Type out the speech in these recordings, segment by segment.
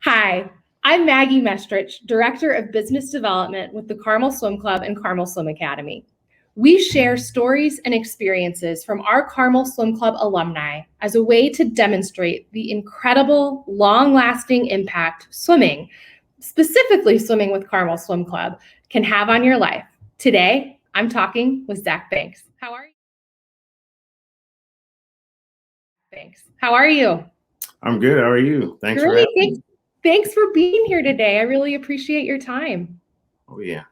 Hi, I'm Maggie Mestrich, Director of Business Development with the Carmel Swim Club and Carmel Swim Academy. We share stories and experiences from our Carmel Swim Club alumni as a way to demonstrate the incredible, long-lasting impact swimming, specifically swimming with Carmel Swim Club, can have on your life. Today, I'm talking with Zech Banks. How are you? Thanks. How are you? I'm good. How are you? Thanks for having me. Thanks for being here today. I really appreciate your time. Oh, yeah.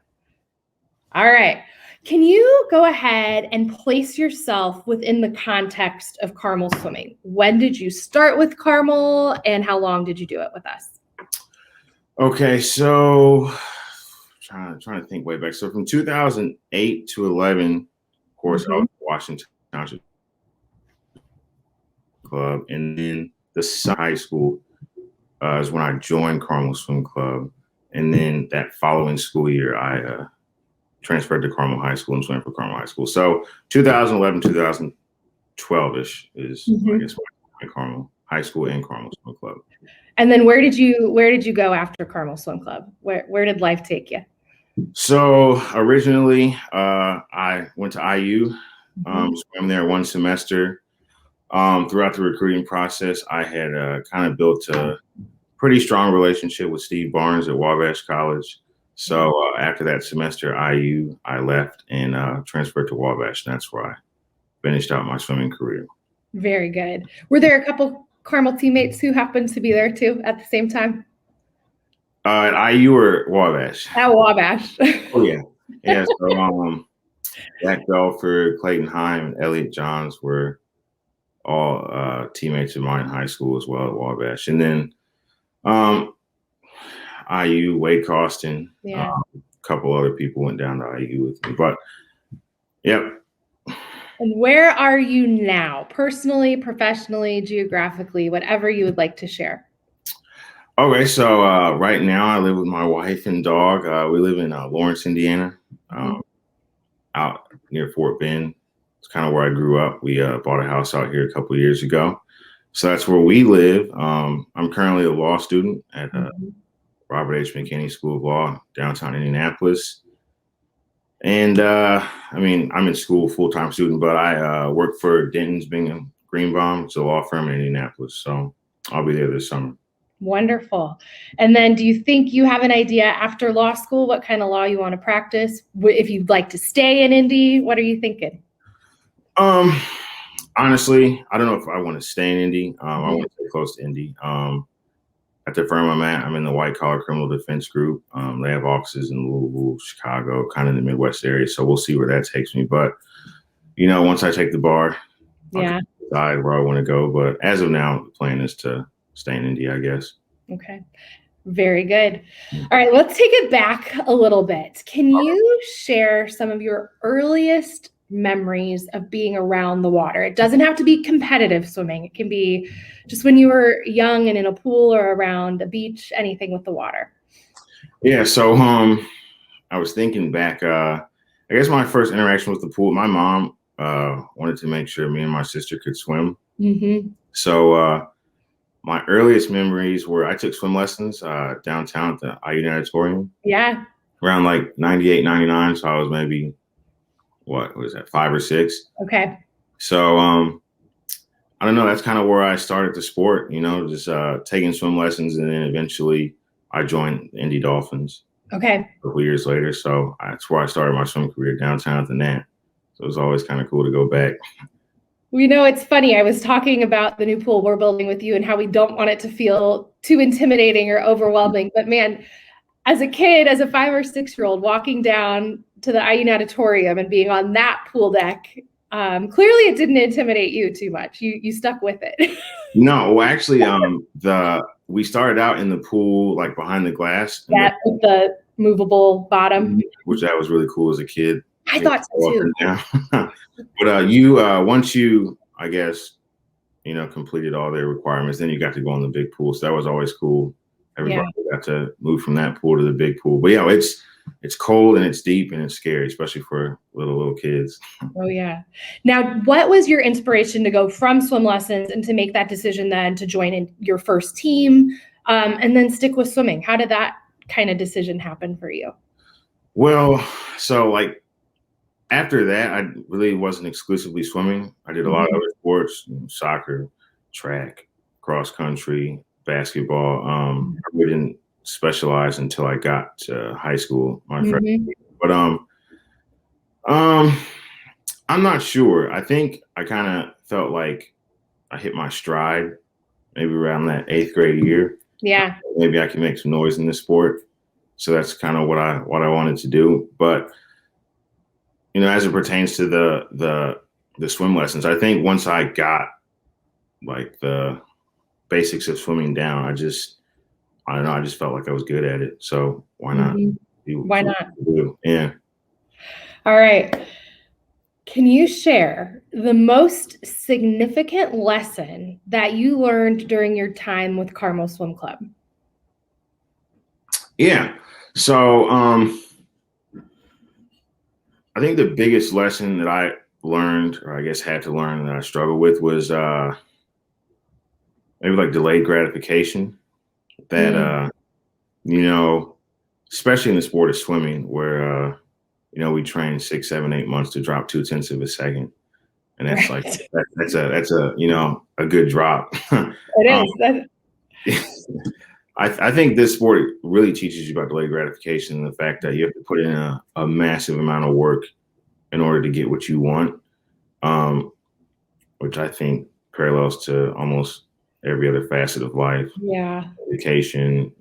All right. Can you go ahead and place yourself within the context of Carmel swimming? When did you start with Carmel and how long did you do it with us? Okay, so trying to think way back. So from 2008 to 11, of course, I was Washington Township Club, and then the high school is when I joined Carmel Swim Club, and then that following school year, I transferred to Carmel High School and swam for Carmel High School. So 2011, 2012-ish is, I guess, my Carmel High School and Carmel Swim Club. And then where did you go after Carmel Swim Club? Where did life take you? So originally, I went to IU, swam there one semester. Throughout the recruiting process, I had kind of built a pretty strong relationship with Steve Barnes at Wabash College. So after that semester, IU, I left and transferred to Wabash. And that's where I finished out my swimming career. Very good. Were there a couple Carmel teammates who happened to be there too at the same time? At IU or Wabash? At Wabash. Oh, yeah. Yeah. So Zach Belford, Clayton Heim, and Elliot Johns were all teammates of mine in high school as well at Wabash. And then IU, Wade Costin, a couple other people went down to IU with me. But, yep. And where are you now? Personally, professionally, geographically, whatever you would like to share. Okay, so right now I live with my wife and dog. We live in Lawrence, Indiana, out near Fort Bend. It's kind of where I grew up. We bought a house out here a couple of years ago. So that's where we live. I'm currently a law student at Robert H. McKinney School of Law, downtown Indianapolis. And I mean, I'm in school, full-time student, but I work for Denton's Bingham Greenbaum. It's a law firm in Indianapolis. So I'll be there this summer. Wonderful. And then do you think you have an idea after law school, what kind of law you want to practice? If you'd like to stay in Indy, what are you thinking? Honestly, I don't know if I want to stay in Indy. I want to stay close to Indy. At the firm I'm at, I'm in the white collar criminal defense group. They have offices in Louisville, Chicago, kind of in the Midwest area. So we'll see where that takes me. But, you know, once I take the bar, I'll decide where I want to go. But as of now, the plan is to stay in Indy, I guess. Okay. Very good. All right, let's take it back a little bit. Can you share some of your earliest memories of being around the water? It doesn't have to be competitive swimming. It can be just when you were young and in a pool or around a beach, anything with the water. Yeah, so I was thinking back, I guess my first interaction with the pool, my mom wanted to make sure me and my sister could swim. So my earliest memories were I took swim lessons downtown at the IU Auditorium. Yeah. Around like 98, 99. So I was maybe, what was that, 5 or 6? Okay. So I don't know. That's kind of where I started the sport, you know, just taking swim lessons. And then eventually I joined the Indy Dolphins. Okay. A couple of years later. So that's where I started my swim career, downtown at the Nat. So it was always kind of cool to go back. You know, it's funny. I was talking about the new pool we're building with you and how we don't want it to feel too intimidating or overwhelming. But man, as a kid, as a 5 or 6-year-old walking down to the IU Auditorium and being on that pool deck, clearly it didn't intimidate you too much. You stuck with it. No, well, actually, we started out in the pool, like behind the glass. Yeah, with the movable bottom. Which that was really cool as a kid. I thought so too. But once you, I guess, you know, completed all their requirements, then you got to go in the big pool. So that was always cool. Everybody got to move from that pool to the big pool. But yeah, it's cold and it's deep and it's scary, especially for little kids. Oh yeah. Now, what was your inspiration to go from swim lessons and to make that decision then to join in your first team? and then stick with swimming. How did that kind of decision happen for you? Well, so like after that, I really wasn't exclusively swimming. I did a lot of other sports, soccer, track, cross country, basketball. I really didn't specialize until I got to high school, my freshman year. But I'm not sure. I think I kind of felt like I hit my stride maybe around that 8th grade year. Yeah. Maybe I can make some noise in this sport. So that's kind of what I wanted to do. But as it pertains to the swim lessons, I think once I got like the basics of swimming down, I don't know, I just felt like I was good at it. So why not? Why not? Yeah. All right. Can you share the most significant lesson that you learned during your time with Carmel Swim Club? Yeah. So I think the biggest lesson that I learned, or I guess had to learn, that I struggled with was maybe like delayed gratification. That especially in the sport of swimming, where we train 6, 7, 8 months to drop 0.2 of a second, and that's Right. like that's a good drop. It is. I think this sport really teaches you about delayed gratification and the fact that you have to put in a massive amount of work in order to get what you want, which I think parallels to almost every other facet of life. Yeah. Education,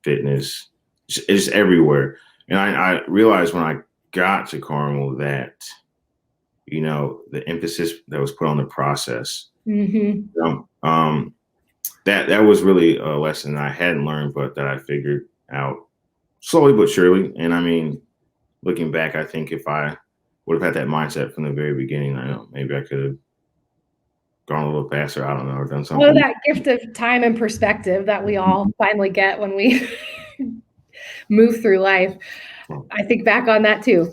fitness, it's everywhere. And I realized when I got to Carmel that, the emphasis that was put on the process, that was really a lesson I hadn't learned, but that I figured out slowly but surely. And I mean, looking back, I think if I would have had that mindset from the very beginning, I know maybe I could have gone a little faster. I don't know, or done something. Oh, that gift of time and perspective that we all finally get when we move through life. I think back on that too,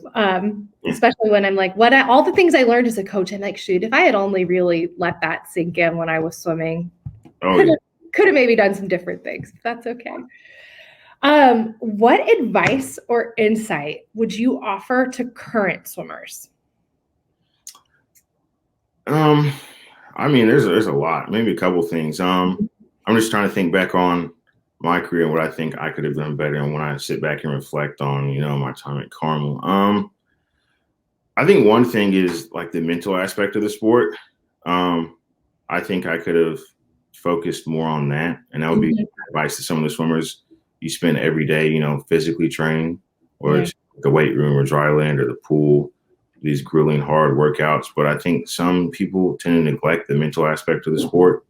especially when I'm like, all the things I learned as a coach, I'm like, shoot, if I had only really let that sink in when I was swimming, could have maybe done some different things. That's okay. What advice or insight would you offer to current swimmers? I mean, there's a lot, maybe a couple things. I'm just trying to think back on my career and what I think I could have done better. And when I sit back and reflect on, my time at Carmel, I think one thing is like the mental aspect of the sport. I think I could have focused more on that. And that would be advice to some of the swimmers. You spend every day, physically training, or it's the weight room or dry land or the pool, these grueling hard workouts. But I think some people tend to neglect the mental aspect of the sport.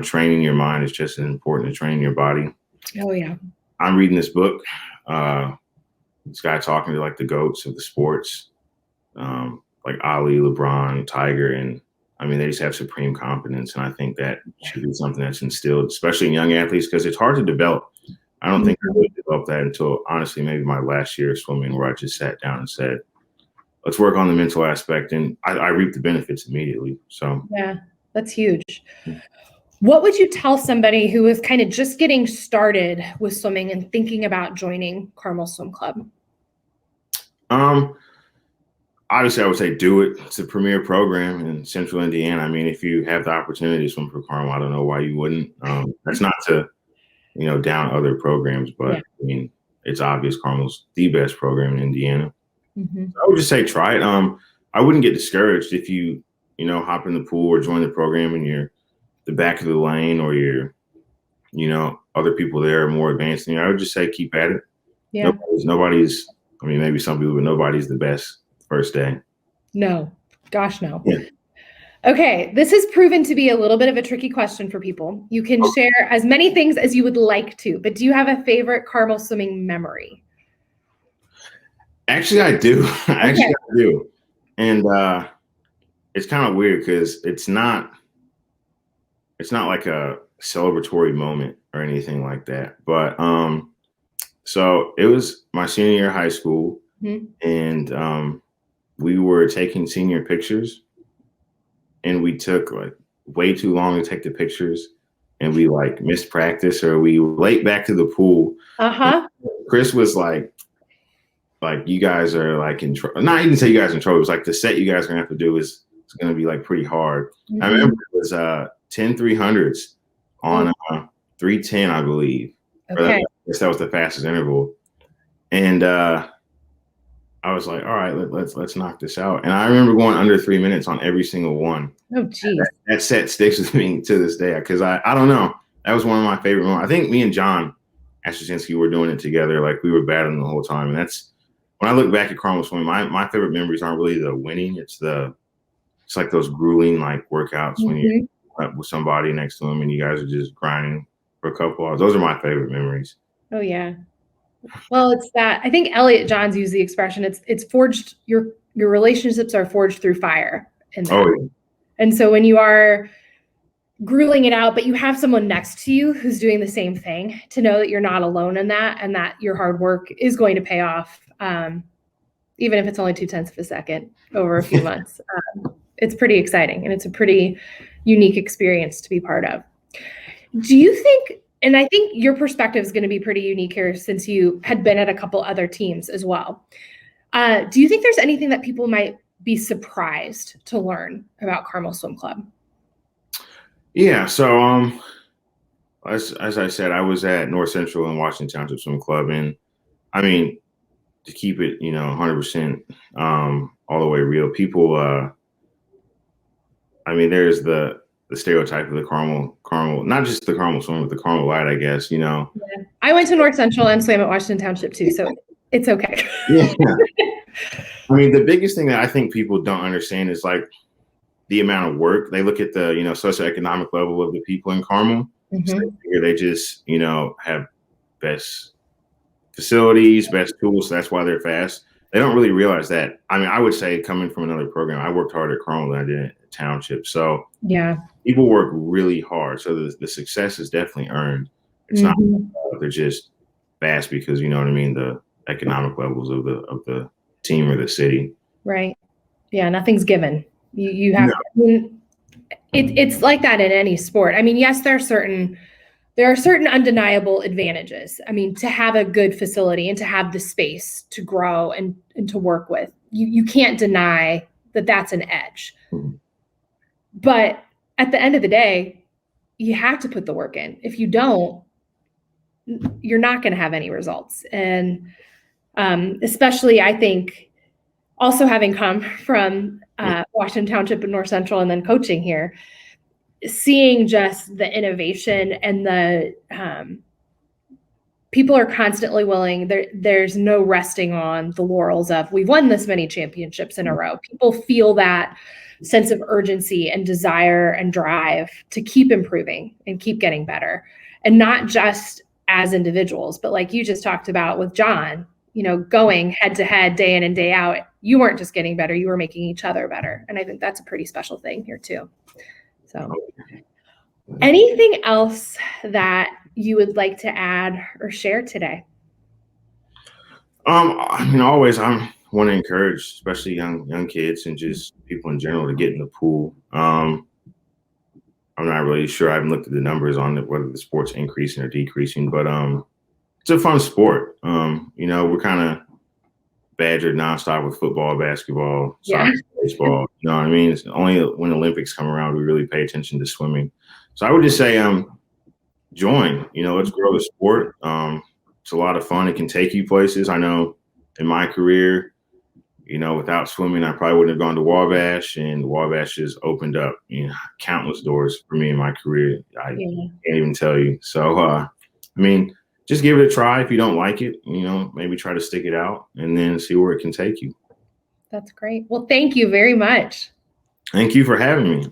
Training your mind is just as important as training your body. Oh, yeah. I'm reading this book. This guy talking to like the GOATs of the sports, like Ali, LeBron, Tiger. And I mean, they just have supreme confidence. And I think that should be something that's instilled, especially in young athletes, because it's hard to develop. I don't think I really developed that until honestly, maybe my last year of swimming, where I just sat down and said, let's work on the mental aspect. And I reaped the benefits immediately. So yeah, that's huge. What would you tell somebody who is kind of just getting started with swimming and thinking about joining Carmel Swim Club? Obviously, I would say do it. It's a premier program in Central Indiana. I mean, if you have the opportunity to swim for Carmel, I don't know why you wouldn't. That's not to, down other programs, but I mean, it's obvious Carmel's the best program in Indiana. So I would just say try it. I wouldn't get discouraged if you, hop in the pool or join the program and you're the back of the lane, or you're, other people there are more advanced than you. I would just say keep at it. Yeah. Nobody's, I mean, maybe some people, but nobody's the best first day. No. Gosh, no. Yeah. Okay. This has proven to be a little bit of a tricky question for people. You can share as many things as you would like to, but do you have a favorite Carmel swimming memory? Actually, I do. I do. And it's kind of weird because it's not like a celebratory moment or anything like that. But so it was my senior year of high school, and we were taking senior pictures, and we took like way too long to take the pictures. and we like missed practice or we were late back to the pool. Uh-huh. Chris was like, you guys are like in trouble. Not even say you guys are in trouble. It was like the set you guys are gonna have to do is going to be like pretty hard. I remember it was 10 300s on 310, I believe. Okay. I guess that was the fastest interval. And I was like, all right, let's knock this out. And I remember going under 3 minutes on every single one. Oh, geez. That set sticks with me to this day because I don't know. That was one of my favorite moments. I think me and John Astraczynski were doing it together. Like we were battling the whole time. And that's when I look back at Carmel swimming, my favorite memories aren't really the winning. It's like those grueling like workouts when you're up with somebody next to them and you guys are just grinding for a couple hours. Those are my favorite memories. Oh yeah. Well, it's that I think Elliot Johns used the expression. It's forged. Your relationships are forged through fire. And so when you are grueling it out, but you have someone next to you who's doing the same thing, to know that you're not alone in that and that your hard work is going to pay off, even if it's only 0.2 of a second over a few months. It's pretty exciting and it's a pretty unique experience to be part of. Do you think, and I think your perspective is going to be pretty unique here since you had been at a couple other teams as well. Do you think there's anything that people might be surprised to learn about Carmel Swim Club? Yeah. So, as I said, I was at North Central and Washington Township Swim Club. And I mean, to keep it, 100% all the way real, people, I mean, there's the stereotype of the Carmel, not just the Carmel swim, but the Carmel light, I guess, Yeah. I went to North Central and swam at Washington Township too, so it's okay. Yeah. I mean, the biggest thing that I think people don't understand is like the amount of work. They look at the, socioeconomic level of the people in Carmel. So they just, have best facilities, best tools. So that's why they're fast. They don't really realize that. I mean, I would say coming from another program, I worked harder at Carmel than I did at Township. So yeah, people work really hard. So the success is definitely earned. It's not they're just fast because you know what I mean. The economic levels of the team or the city. Right. Yeah. Nothing's given. You have. No. I mean, it's like that in any sport. I mean, yes, there are certain undeniable advantages. I mean, to have a good facility and to have the space to grow and to work with, you can't deny that that's an edge. But at the end of the day, you have to put the work in. If you don't, you're not going to have any results. And especially, I think, also having come from Washington Township and North Central and then coaching here, seeing just the innovation and the people are constantly willing. There's no resting on the laurels of we've won this many championships in a row. People feel that sense of urgency and desire and drive to keep improving and keep getting better, and not just as individuals, but like you just talked about with John, going head to head, day in and day out. You weren't just getting better, you were making each other better. And I think that's a pretty special thing here too. So anything else that you would like to add or share today? I mean, always I want to encourage, especially young kids and just people in general, to get in the pool. I'm not really sure. I haven't looked at the numbers on it, whether the sport's increasing or decreasing, but it's a fun sport. We're kind of badgered nonstop with football, basketball, soccer, baseball. You know what I mean? It's only when Olympics come around we really pay attention to swimming. So I would just say, join. Let's grow the sport. It's a lot of fun. It can take you places. I know in my career, without swimming, I probably wouldn't have gone to Wabash, and Wabash has opened up countless doors for me in my career. I can't even tell you. So, I mean, just give it a try. If you don't like it, maybe try to stick it out and then see where it can take you. That's great. Well, thank you very much. Thank you for having me.